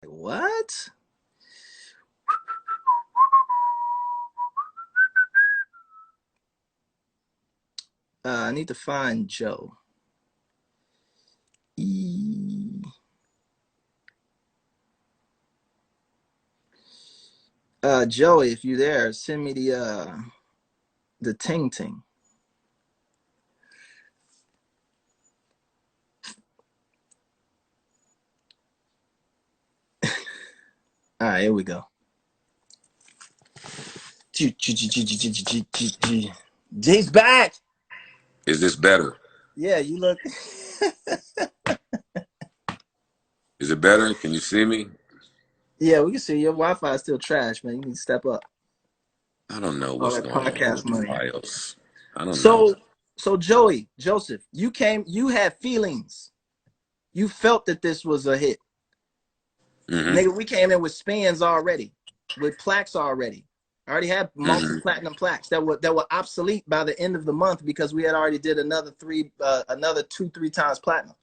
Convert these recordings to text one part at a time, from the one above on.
What? I need to find Joe. Joey, if you there, send me the ting ting. All right, here we go. Jay's back. Is this better? Yeah, you look. Is it better? Can you see me? Yeah, we can see your Wi-Fi is still trash, man. You need to step up. I don't know what's going on with the BIOS. I don't know. So Joey, Joseph, you had feelings. You felt that this was a hit. Nigga, we came in with spins already, with plaques already. I already had multi-platinum plaques that were obsolete by the end of the month because we had already did another 2-3 times platinum.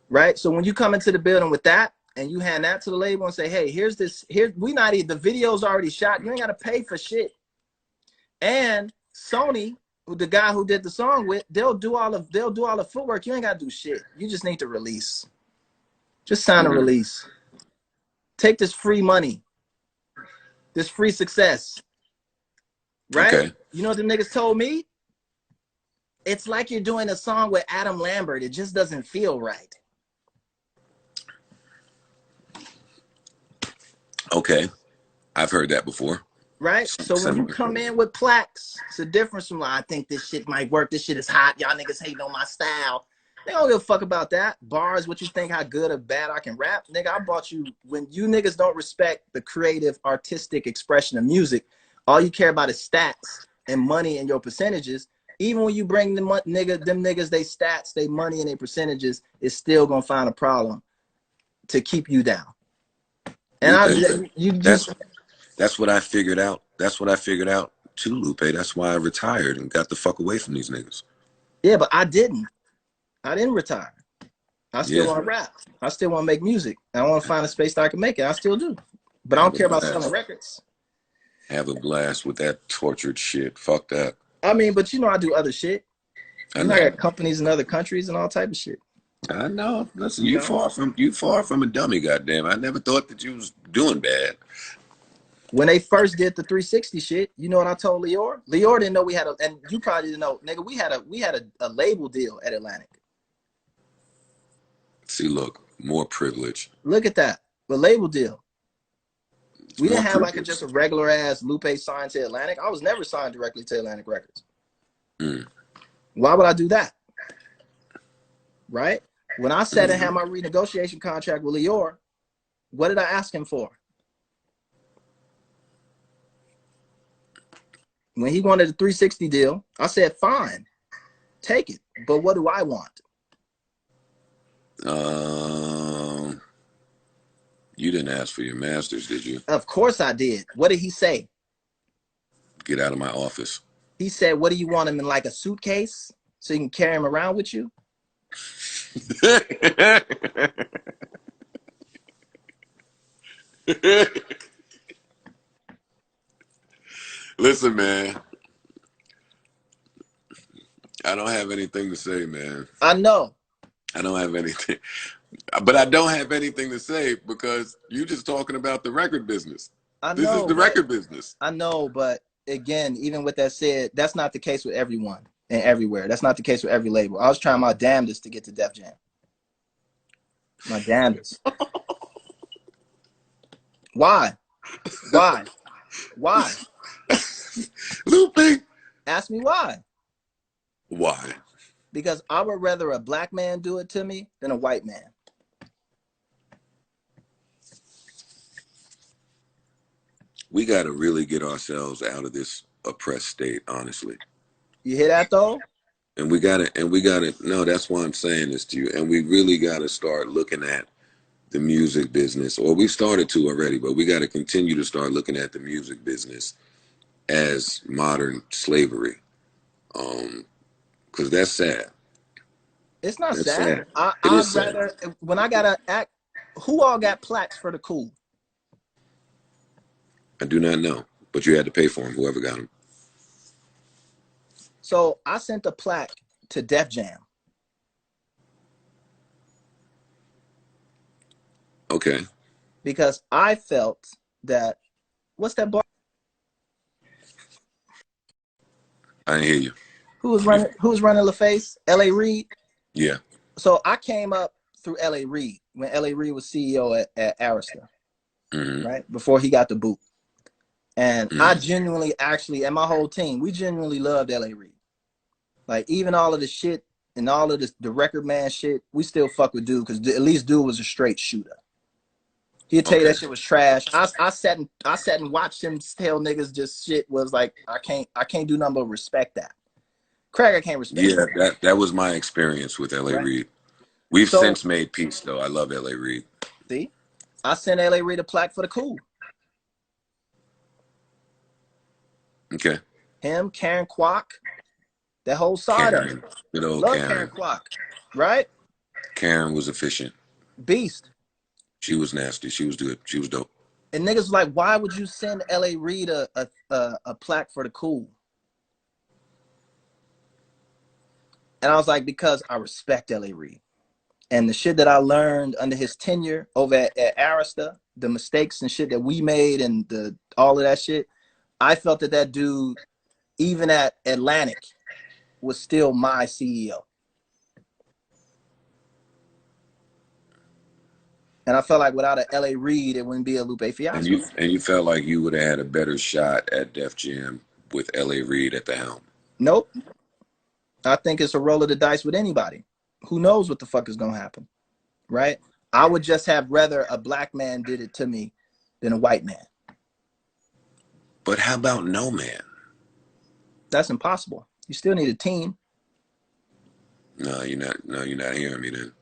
Right? So when you come into the building with that and you hand that to the label and say, hey, here's this, the video's already shot. You ain't gotta pay for shit. And Sony, the guy who did the song with, they'll do all the footwork. You ain't gotta do shit. You just need to release. Just sign a release. Take this free money. This free success. Right? Okay. You know what the niggas told me? It's like you're doing a song with Adam Lambert. It just doesn't feel right. Okay. I've heard that before. Right? So when you come in with plaques, it's a difference from like, I think this shit might work. This shit is hot. Y'all niggas hating on my style. They don't give a fuck about that. Bars, what you think, how good or bad I can rap. Nigga, I bought you, when you niggas don't respect the creative, artistic expression of music, all you care about is stats and money and your percentages. Even when you bring them niggas, they stats, they money and they percentages, it's still gonna find a problem to keep you down. And that's what I figured out. That's what I figured out too, Lupe. That's why I retired and got the fuck away from these niggas. Yeah, but I didn't retire. I still want to rap. I still want to make music. I want to find a space that I can make it. I still do. But I don't care about selling records. Have a blast with that tortured shit. Fuck that. I mean, but you know I do other shit. I got companies in other countries and all type of shit. I know. Listen, you far from a dummy, goddamn. I never thought that you was doing bad. When they first did the 360 shit, you know what I told Lior? Lior didn't know we had and you probably didn't know, nigga, we had a label deal at Atlantic. See, look, more privilege. Look at that. The label deal. We didn't have like just a regular ass Lupe signed to Atlantic. I was never signed directly to Atlantic Records. Why would I do that? Right? When I sat and had my renegotiation contract with Lior, what did I ask him for? When he wanted a 360 deal, I said, fine, take it. But what do I want? You didn't ask for your masters, did you? Of course I did. What did he say? Get out of my office. He said, what do you want him in, like a suitcase so you can carry him around with you? Listen, man. I don't have anything to say, man. I know. I don't have anything. But I don't have anything to say because you're just talking about the record business. This is the record business. I know, but again, even with that said, that's not the case with everyone and everywhere. That's not the case with every label. I was trying my damnedest to get to Def Jam. My damnedest. Why? Why? Why? Lupe. Ask me why. Why? Because I would rather a black man do it to me than a white man. We got to really get ourselves out of this oppressed state, honestly. You hear that though? And we got to, no, that's why I'm saying this to you. And we really got to start looking at the music business, or we started to already, but we got to continue to start looking at the music business as modern slavery. Because that's sad. It's not sad. I'd rather, when I got to act, who all got plaques for the cool? I do not know, but you had to pay for them, whoever got them. So I sent a plaque to Def Jam. Okay. Because I felt that, what's that bar? I didn't hear you. Who was running LaFace? L.A. Reid? Yeah. So I came up through L.A. Reid when L.A. Reid was CEO at Arista, right? Before he got the boot. And I genuinely, actually, and my whole team, we genuinely loved L.A. Reid. Like, even all of the shit and all of the record man shit, we still fuck with dude, because at least dude was a straight shooter. He'd tell you that shit was trash. I sat and watched him tell niggas just shit was like, I can't do nothing but respect that. Craig, I can't respect that. Yeah, that was my experience with L.A. Right? Reid. We've since made peace, though. I love L.A. Reid. See? I sent L.A. Reid a plaque for the cool. Okay. Him, Karen Kwok, that whole side of it. Good old Love Karen Kwok, right? Karen was efficient. Beast. She was nasty. She was good. She was dope. And niggas was like, why would you send L.A. Reid a plaque for the cool? And I was like, because I respect L.A. Reid. And the shit that I learned under his tenure over at Arista, the mistakes and shit that we made and all of that shit, I felt that dude, even at Atlantic, was still my CEO. And I felt like without an L.A. Reid, it wouldn't be a Lupe Fiasco. And you felt like you would have had a better shot at Def Jam with L.A. Reid at the helm. Nope. I think it's a roll of the dice with anybody. Who knows what the fuck is going to happen, right? I would just have rather a black man did it to me than a white man. But how about no man? That's impossible. You still need a team. No, you're not hearing me then.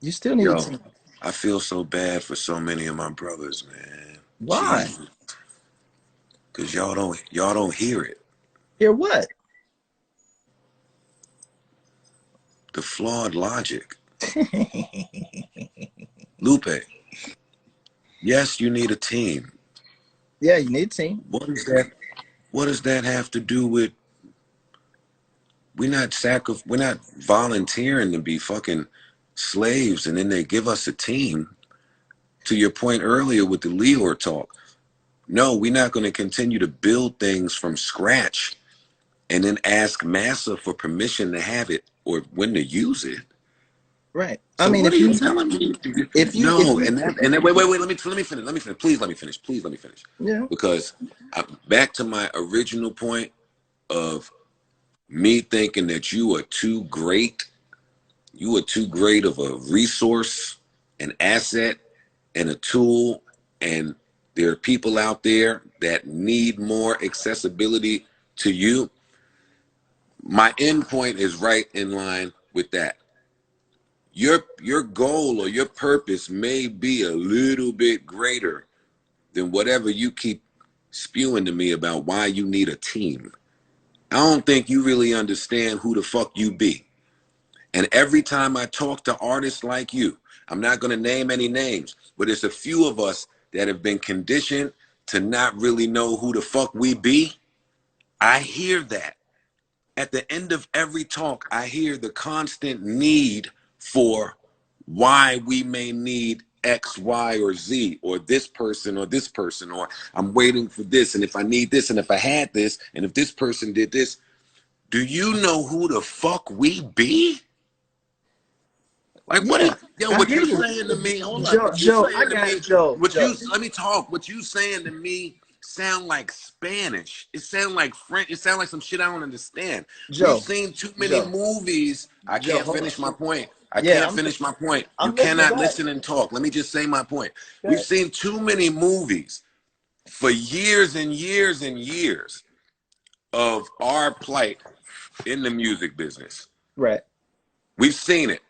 You still need a team. I feel so bad for so many of my brothers, man. Why? Because y'all don't hear it. Hear what? The flawed logic. Lupe. Yes, you need a team. Yeah, you need a team. What does that have to do with? We're not volunteering to be fucking slaves, and then they give us a team. To your point earlier with the Leor talk, no, we're not going to continue to build things from scratch and then ask Massa for permission to have it or when to use it. Right. So I mean, what are you telling me? Wait, let me finish. Please let me finish. Yeah. Because back to my original point of me thinking that you are too great of a resource, an asset, and a tool, and there are people out there that need more accessibility to you. My end point is right in line with that. Your goal or your purpose may be a little bit greater than whatever you keep spewing to me about why you need a team. I don't think you really understand who the fuck you be. And every time I talk to artists like you, I'm not going to name any names, but it's a few of us that have been conditioned to not really know who the fuck we be. I hear that. At the end of every talk, I hear the constant need for why we may need X, Y, or Z, or this person, or I'm waiting for this, and if I need this, and if I had this, and if this person did this. Do you know who the fuck we be? Like, what you saying to me? Hold on. Joe, I got it, Joe. Let me talk. What you saying to me sound like Spanish. It sound like French. It sound like some shit I don't understand. Joe, We've seen too many movies. I can't finish my point. You I'm cannot listen and talk. Let me just say my point. We've seen too many movies for years and years and years of our plight in the music business. Right. We've seen it.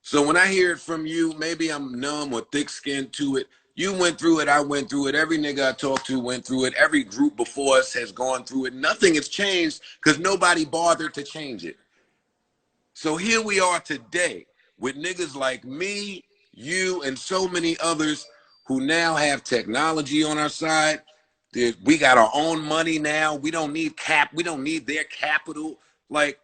So when I hear it from you, maybe I'm numb or thick-skinned to it. You went through it. I went through it. Every nigga I talked to went through it. Every group before us has gone through it. Nothing has changed because nobody bothered to change it. So here we are today with niggas like me you and so many others who now have technology on our side. We got our own money now. We don't need we don't need their capital. Like,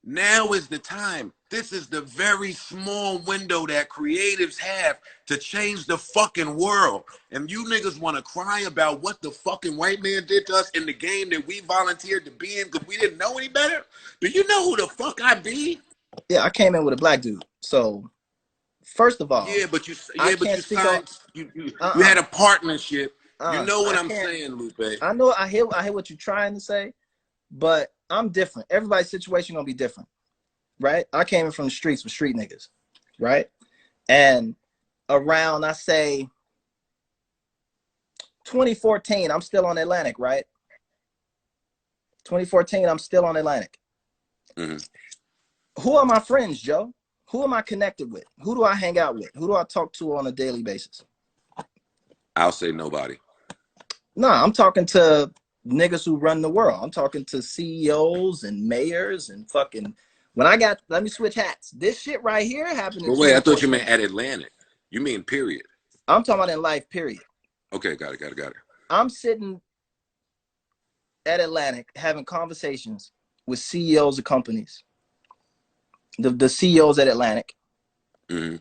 now is the time. This is the very small window that creatives have to change the fucking world. And you niggas want to cry about what the fucking white man did to us in the game that we volunteered to be in because we didn't know any better? Do you know who the fuck I be? Yeah, I came in with a black dude. So first of all, you signed. You had a partnership. You know what I'm saying, Lupe. I know. I hear what you're trying to say, but I'm different. Everybody's situation gonna be different, right? I came in from the streets with street niggas, right? And around, I say 2014, I'm still on Atlantic, right? 2014, I'm still on Atlantic. Who are my friends, Joe? Who am I connected with? Who do I hang out with? Who do I talk to on a daily basis? I'll say nobody. Nah, I'm talking to niggas who run the world. I'm talking to CEOs and mayors and fucking. Let me switch hats. This shit right here happened. But wait, I thought you meant at Atlantic. You mean period? I'm talking about in life, period. Okay, got it. I'm sitting at Atlantic having conversations with CEOs of companies. The CEOs at Atlantic. And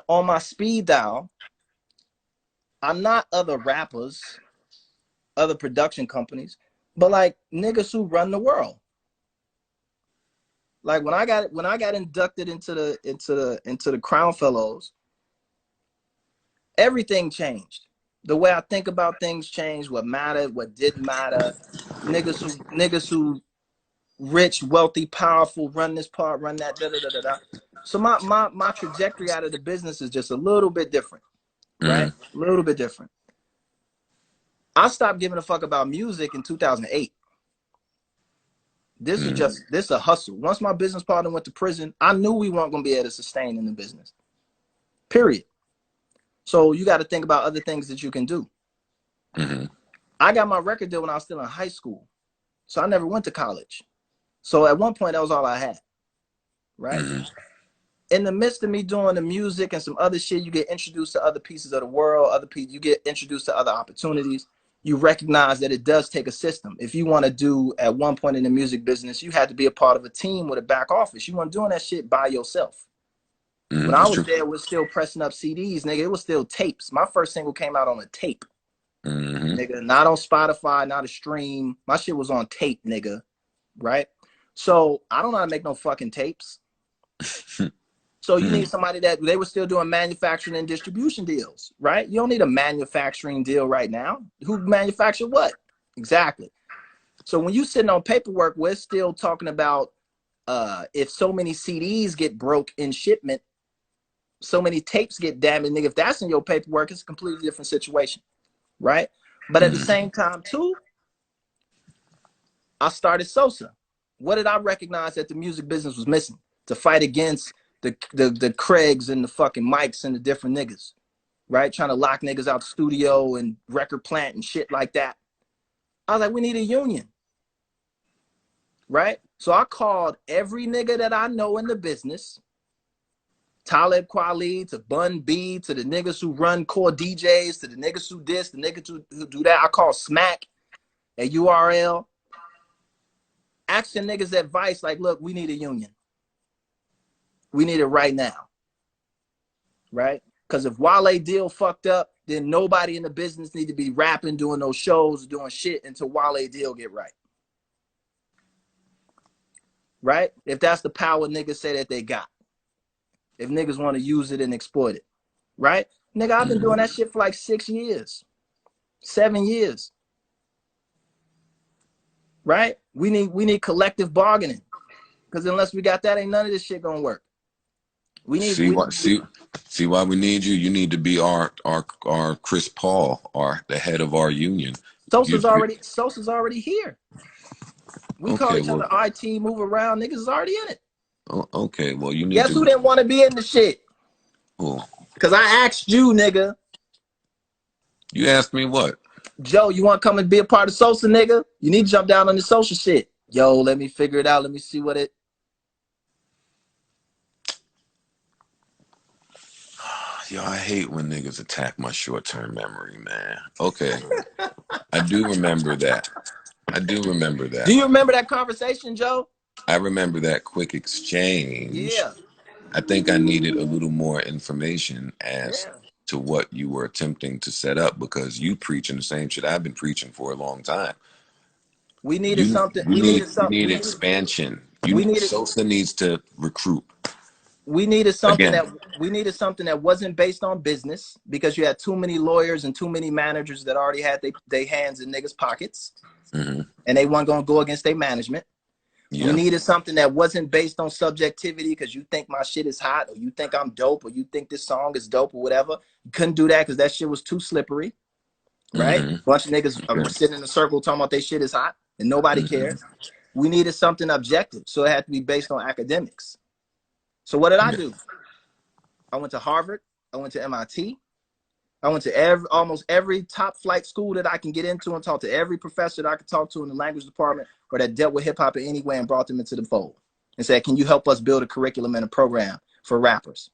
on my speed dial, I'm not other rappers, other production companies, but like niggas who run the world. Like when I got inducted into the Crown Fellows, everything changed. The way I think about things changed. What mattered, what didn't matter. Niggas who rich, wealthy, powerful, run this part, run that, da da da da da. So my trajectory out of the business is just a little bit different, right? A little bit different. I stopped giving a fuck about music in 2008. This is a hustle. Once my business partner went to prison, I knew we weren't going to be able to sustain in the business. Period. So you got to think about other things that you can do. I got my record deal when I was still in high school. So I never went to college. So at one point, that was all I had. Right? In the midst of me doing the music and some other shit, you get introduced to other pieces of the world, you get introduced to other opportunities. You recognize that it does take a system. If you want to do, at one point in the music business, you had to be a part of a team with a back office. You weren't doing that shit by yourself. When I was there, we're still pressing up CDs, nigga. It was still tapes. My first single came out on a tape. Nigga, not on Spotify, not a stream. My shit was on tape, nigga. Right? So I don't know how to make no fucking tapes. So you need somebody that they were still doing manufacturing and distribution deals, right? You don't need a manufacturing deal right now. Who manufactured what? Exactly. So when you sitting on paperwork, we're still talking about if so many CDs get broke in shipment, so many tapes get damaged, nigga. If that's in your paperwork, it's a completely different situation, right? But at the same time, too, I started Sosa. What did I recognize that the music business was missing to fight against the Craigs and the fucking Mikes and the different niggas, right? Trying to lock niggas out the studio and record plant and shit like that. I was like, we need a union, right? So I called every nigga that I know in the business, Talib Kweli to Bun B to the niggas who run core DJs to the niggas who this, the niggas who do that. I called Smack at URL, asking niggas advice like, look, we need a union. We need it right now, right? Because if Wale deal fucked up, then nobody in the business need to be rapping, doing those shows, doing shit until Wale deal get right. Right? If that's the power niggas say that they got. If niggas want to use it and exploit it. Right? Nigga, I've been doing that shit for like 6 years. 7 years. Right? We need collective bargaining. Because unless we got that, ain't none of this shit gonna work. We need see why we need you. You need to be our Chris Paul, the head of our union. Sosa's already here. We call each other IT, move around. Niggas is already in it. Oh, okay, well you need. Guess who didn't want to be in the shit? Who? Because I asked you, nigga. You asked me what? Joe, you want to come and be a part of Sosa, nigga? You need to jump down on the social shit. Yo, let me figure it out. Let me see what it. Yo, I hate when niggas attack my short-term memory, man. Okay, I do remember that. I do remember that. Do you remember that conversation, Joe? I remember that quick exchange. Yeah. I think I needed a little more information as Yeah. to what you were attempting to set up, because you preaching the same shit I've been preaching for a long time. We needed You something. you We need needed you something. need expansion. We You needed. Sosa needs to recruit We needed something again. that we needed something that wasn't based on business, because you had too many lawyers and too many managers that already had their hands in niggas' pockets, Mm-hmm. and they weren't gonna go against their management. Yeah. We needed something that wasn't based on subjectivity, because you think my shit is hot, or you think I'm dope, or you think this song is dope, or whatever. You couldn't do that because that shit was too slippery, right? Mm-hmm. Bunch of niggas Okay. were sitting in a circle talking about their shit is hot, and nobody cared. We needed something objective, so it had to be based on academics. So what did I do? I went to Harvard. I went to MIT. I went to almost every top flight school that I can get into, and talked to every professor that I could talk to in the language department or that dealt with hip hop in any way, and brought them into the fold and said, can you help us build a curriculum and a program for rappers?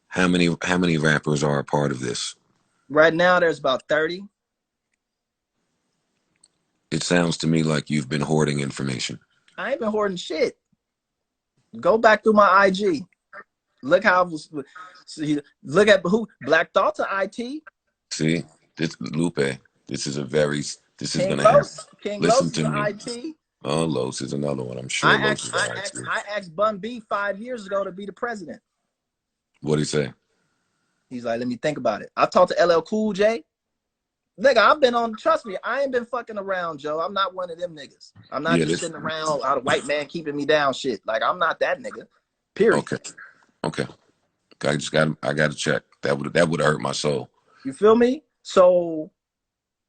How many rappers are a part of this? Right now, there's about 30. It sounds to me like you've been hoarding information. I ain't been hoarding shit. Go back through my IG. Look how I was. Look at who Black Thought to IT. See, this Lupe. This is King gonna happen. Los. King Listen Los to to me. IT. Oh, Los is another one. I'm sure Los is IT. I asked Bun B 5 years ago to be the president. What'd he say? He's like, let me think about it. I talked to LL Cool J. Nigga, I've been on, trust me, I ain't been fucking around, Joe. I'm not one of them niggas. I'm not just sitting around out a white man keeping me down shit. Like, I'm not that nigga. Period. Okay. I got to check. That would hurt my soul. You feel me? So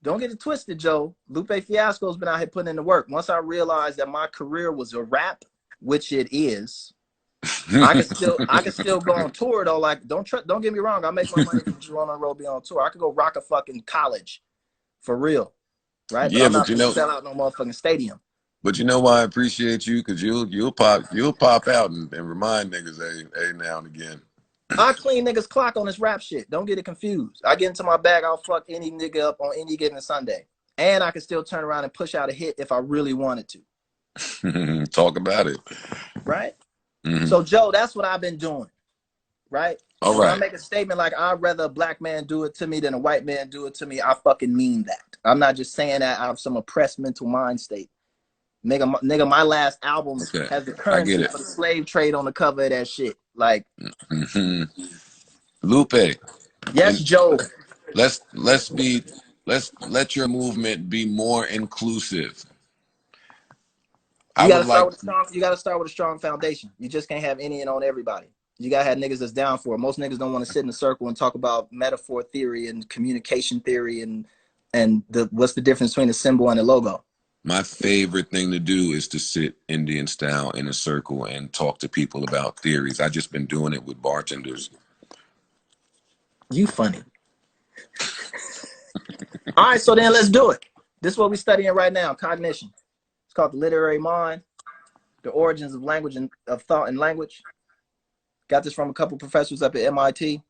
don't get it twisted, Joe. Lupe Fiasco's been out here putting in the work. Once I realized that my career was a rap, which it is, I can still go on tour though. Like, don't get me wrong. I make more money from going on the road, be on tour. I could go rock a fucking college, for real, right? Yeah, but I'm not gonna sell out no motherfucking stadium. But you know why I appreciate you? Because you'll pop out and remind niggas hey now and again. I clean niggas clock on this rap shit. Don't get it confused. I get into my bag, I'll fuck any nigga up on any given Sunday, and I can still turn around and push out a hit if I really wanted to. Talk about it, right? So, Joe, that's what I've been doing, right? All right. When I make a statement like, I'd rather a black man do it to me than a white man do it to me, I fucking mean that. I'm not just saying that out of some oppressed mental mind state. Nigga, my last album has the currency for the slave trade on the cover of that shit. Like, Lupe. Yes, Joe. Let's let your movement be more inclusive. You gotta start with a strong foundation. You just can't have any and on everybody. You gotta have niggas that's down for it. Most niggas don't want to sit in a circle and talk about metaphor theory and communication theory and what's the difference between a symbol and a logo. My favorite thing to do is to sit Indian style in a circle and talk to people about theories. I just been doing it with bartenders. You funny. All right, so then let's do it. This is what we're studying right now, cognition. It's called the literary mind, the origins of language and of thought and language. Got this from a couple professors up at MIT.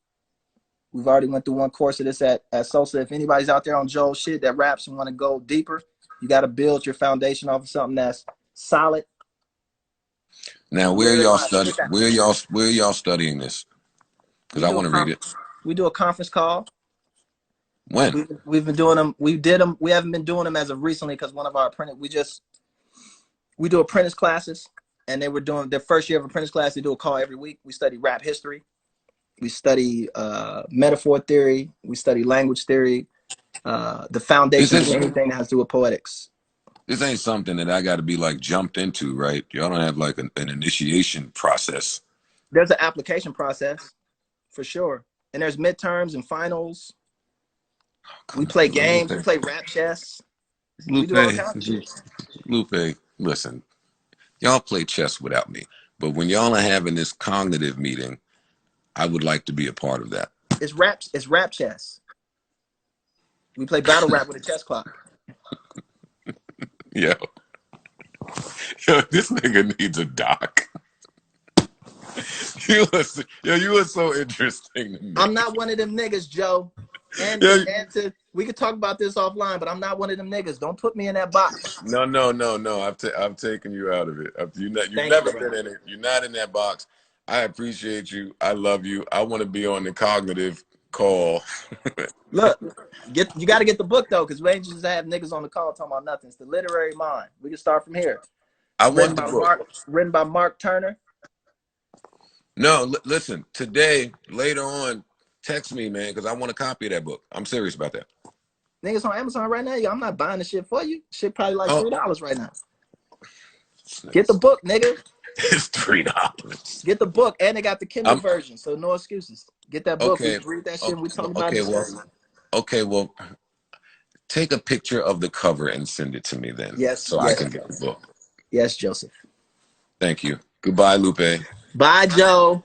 We've already went through one course of this at Sosa. If anybody's out there on Joel's shit that raps and want to go deeper, you got to build your foundation off of something that's solid. Now, where y'all studying this? Because I want to read it. We do a conference call. When? We've been doing them. We did them. We haven't been doing them as of recently because one of our apprentice, we do apprentice classes, and they were doing their first year of apprentice class. They do a call every week. We study rap history. We study metaphor theory. We study language theory. The foundation of anything that has to do with poetics. This ain't something that I got to be like jumped into, right? Y'all don't have like an initiation process. There's an application process, for sure. And there's midterms and finals. We play games. We play rap chess. Lupe, listen, y'all play chess without me. But when y'all are having this cognitive meeting, I would like to be a part of that. It's rap chess. We play battle rap with a chess clock. Yo, this nigga needs a doc. You were so interesting to me. I'm not one of them niggas, Joe. And we could talk about this offline, but I'm not one of them niggas. Don't put me in that box. No. I've taken you out of it. You've Thank never you, been in it. You're not in that box. I appreciate you. I love you. I want to be on the cognitive call. Look, you got to get the book though, because we ain't just have niggas on the call talking about nothing. It's The Literary Mind. We can start from here. I want the book. Written by Mark Turner. No, listen. Today, later on, text me, man, because I want a copy of that book. I'm serious about that. Niggas on Amazon right now. Yo, I'm not buying the shit for you. Shit probably like $3 right now. Get the book, nigga. It's $3. Get the book, and they got the Kindle version, so no excuses. Get that book. Okay. Read that shit. We talk about it. Well, take a picture of the cover and send it to me then. Yes. So I can get the book. Yes, Joseph. Thank you. Goodbye, Lupe. Bye, Joe.